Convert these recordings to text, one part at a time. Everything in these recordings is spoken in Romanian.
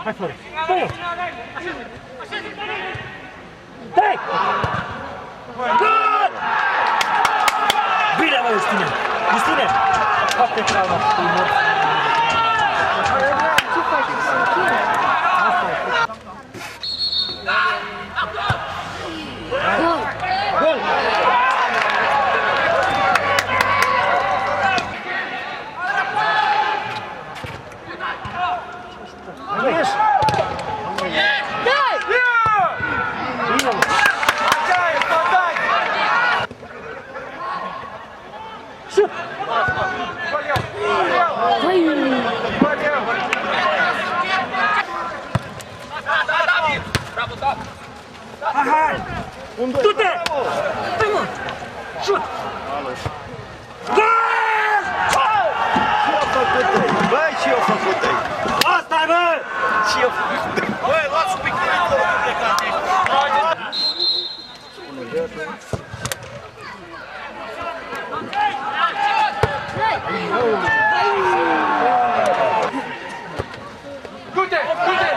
Hai, Florin! Dă-i! Dă-i! Gol! Bine, mă, Justine! Justine! Foarte calmă! Ce faci? Gol! Gol! Ieși! Dai! Bine, mă! Șut! Hai! Du-te! Hai, mă! Șut! Gol! Ce-a făcut-o? Băi, ce-a făcut-o? Asta-i, bă! Ce-a făcut-o? Băi, luați un pic de acolo, plecați. Du-te! Du-te!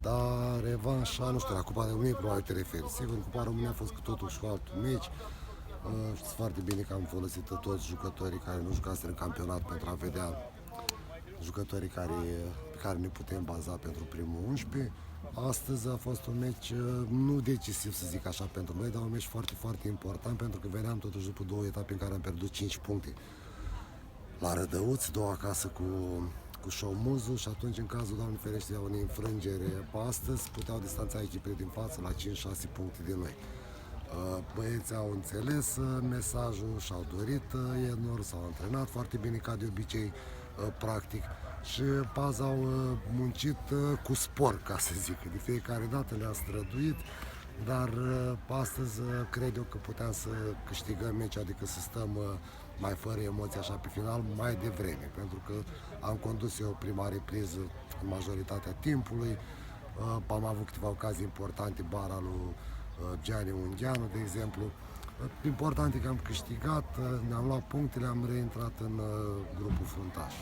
Dar revanșa, nu știu, la Cupa României probabil te referi. Sigur, în Cupa României a fost cu totul și cu altul meci. Știți foarte bine că am folosit toți jucătorii care nu jucaseră în campionat pentru a vedea jucătorii pe care ne putem baza pentru primul 11. Astăzi a fost un meci nu decisiv, să zic așa, pentru noi, dar un meci foarte, foarte important, pentru că veneam totuși după două etape în care am pierdut 5 puncte. La Rădăuți, două acasă cu Șomuzu și atunci, în cazul, Doamne ferește, de unei înfrângere astăzi, puteau distanța echipele din față la 5-6 puncte de noi. Băieții au înțeles mesajul, și-au dorit enorm, s-au antrenat foarte bine, ca de obicei, practic, și paza au muncit cu spor, ca să zic. De fiecare dată le-a străduit, dar astăzi cred eu că puteam să câștigăm meciul, adică să stăm mai fără emoții așa pe final, mai devreme, pentru că am condus eu prima repriză în majoritatea timpului, am avut câteva ocazii importante, bara lui Gianni Ungheanu, de exemplu. Important e că am câștigat, ne-am luat punctele, am reintrat în grupul fruntaș.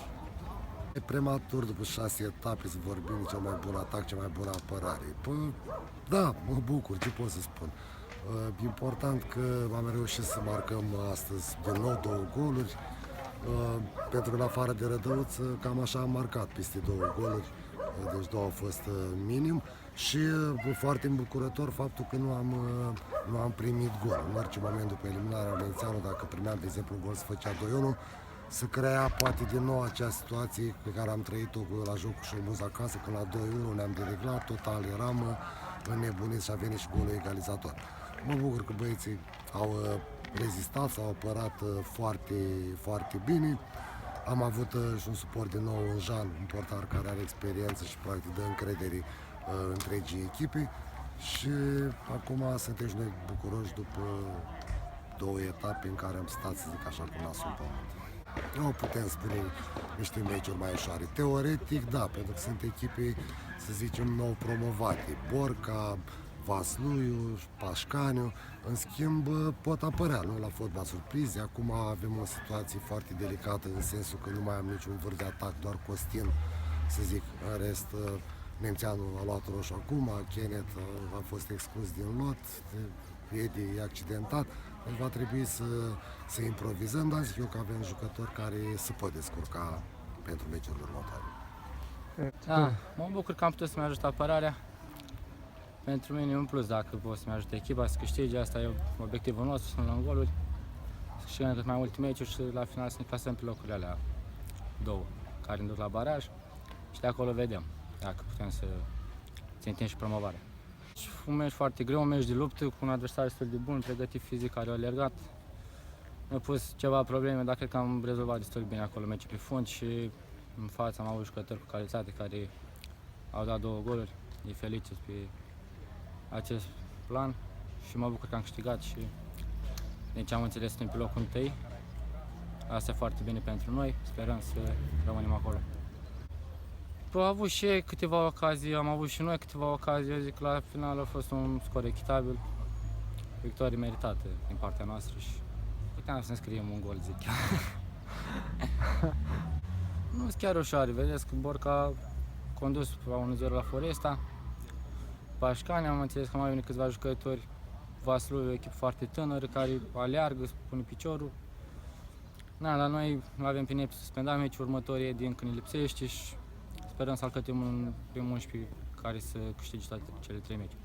E prematur după 6 etape să vorbim de cel mai bun atac, cea mai bună apărare. Păi, da, mă bucur, ce pot să spun. Important că am reușit să marcăm astăzi din nou 2 goluri, pentru că în afară de Rădăuț cam așa am marcat peste 2 goluri, deci 2 au fost minim și foarte îmbucurător faptul că nu am primit gol. În orice moment după eliminarea Valencianu, dacă primeam, de exemplu, un gol, se făcea 2-1, să crea poate din nou acea situație pe care am trăit-o la jocul Șomuz acasă, când la 2-1 ne-am dereglat, total eram înnebuniți și a venit și golul egalizator. Mă bucur că băieții au rezistat, s-au apărat foarte, foarte bine. Am avut și un suport din nou în Jean, un portar care are experiență și practic dă încredere întregii echipe. Și acum suntem și noi bucuroși după 2 etape în care am stat, să zic așa, cu nasul în pământ. Nu putem spune niște meciuri mai ușoare. Teoretic, da, pentru că sunt echipe, să zicem, nou promovate. Borca, Vasluiu, Pașcaniu, în schimb, pot apărea, nu, la fotbal surprize. Acum avem o situație foarte delicată, în sensul că nu mai am niciun vârf de atac, doar Costin, să zic. În rest, Nemțeanu a luat roșu acum, Kenneth a fost exclus din lot, Edi e accidentat. Deci va trebui să improvizăm, dar zic eu că avem jucători care se pot descurca pentru meciurile următoare. Da, mă bucur că am putut să-mi ajut apărarea. Pentru mine e un plus dacă pot să-mi ajute echipa să câștige, asta e obiectivul nostru, să luăm goluri, să câștigăm cât mai multe meciuri și la final să ne clasăm pe locurile alea 2 care ne duc la baraj și de acolo vedem dacă putem să țintim și promovarea. Un meci foarte greu, un meci de luptă cu un adversar destul de bun, pregătit fizic, care a alergat. Mi-a pus ceva probleme, dar cred că am rezolvat destul de bine acolo meciul pe fund și În față am avut jucători cu calitate care au dat 2 goluri. Îi felicit pe acest plan și mă bucur că am câștigat și din ce am înțeles suntem pe locul 1. Asta e foarte bine pentru noi, sperăm să rămânem acolo. Au avut și ei câteva ocazii, am avut și noi câteva ocazii, eu zic că la final a fost un scor echitabil, victorie meritată din partea noastră și puteam să ne scriem un gol, zic eu. Nu sunt chiar ușoare, vedeți că Borca a condus la 1-0 la Foresta, Pașcani, am înțeles că mai venit câțiva jucători, Vaslui e o echipă foarte tânără care aleargă, pune piciorul. Na, la noi nu avem pe Nepi suspendat, meciul următor e din când ne lipsește și sperăm să alcătuim un prim 11 care să câștige toate cele 3 meciuri.